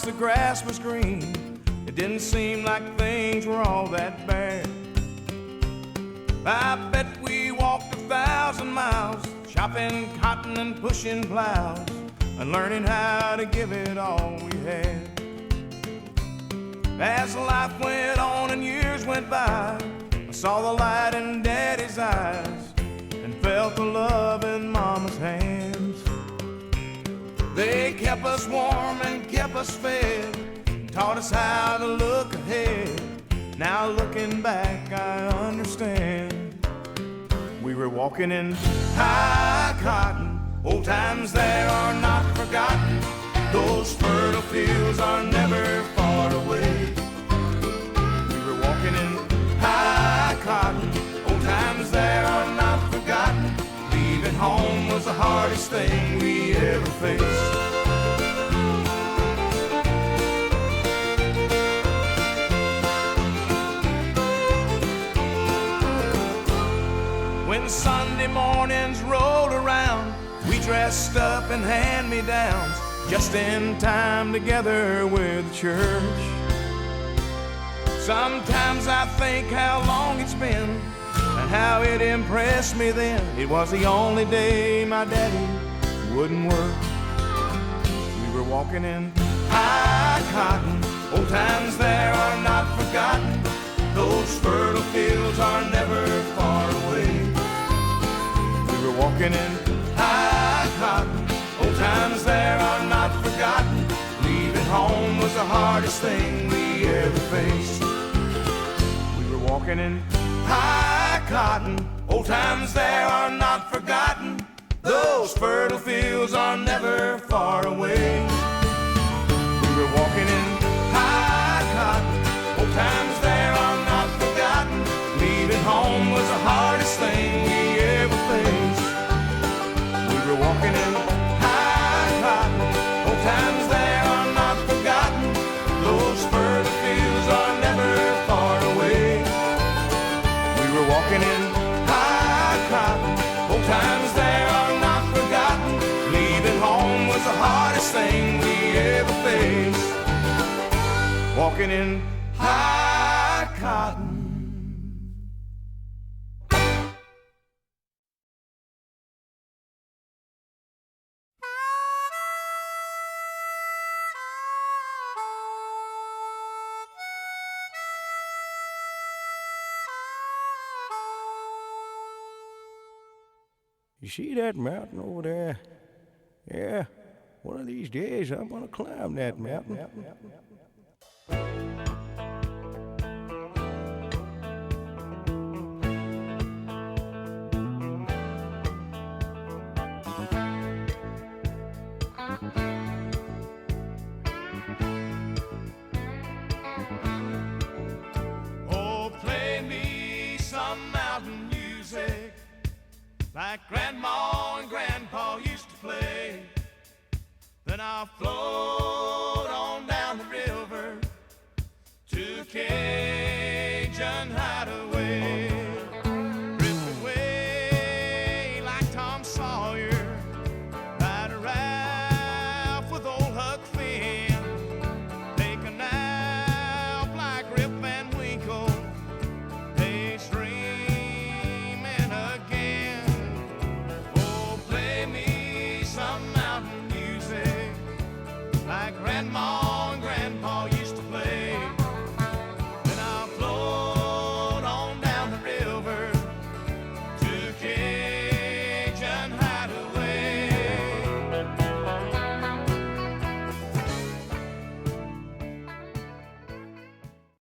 the grass was green. It didn't seem like things were all that bad. I bet we walked 1,000 miles, chopping cotton and pushing plows, and learning how to give it all we had. As life went on and years went by, I saw the light in Daddy's eyes and felt the love in Mama's hands. They kept us warm and kept us fed and taught us how to look ahead. Now looking back, I understand. We were walking in high cotton. Old times there are not forgotten. Those fertile fields are never far away. We were walking in high cotton. Old times there are not forgotten. Leaving home was the hardest thing we ever faced. When Sunday mornings rolled around, we dressed up in hand-me-downs, just in time together with the church. Sometimes I think how long it's been and how it impressed me then. It was the only day my daddy wouldn't work. We were walking in high cotton. Old times there are not forgotten. Those fertile fields are never far away. We were walking in high cotton. Old times there are not forgotten. Leaving home was the hardest thing we ever faced. We were walking in high cotton. Old times there are not forgotten. Those fertile fields are never far away. We were walking in high cotton. Old times there are not forgotten. Leaving home was the hardest thing we ever faced. We were walking in high cotton. Old times there are not forgotten. Those fertile fields are never far away. We were walking in high cotton. Old times there are not forgotten. Leaving home was the hardest thing we ever faced. Walking in high cotton. You see that mountain over there? Yeah, one of these days I'm gonna climb that mountain. Oh, play me some mountain music like Grandma and Grandpa used to play. Then I'll float on down the river to Cajun Hideaway.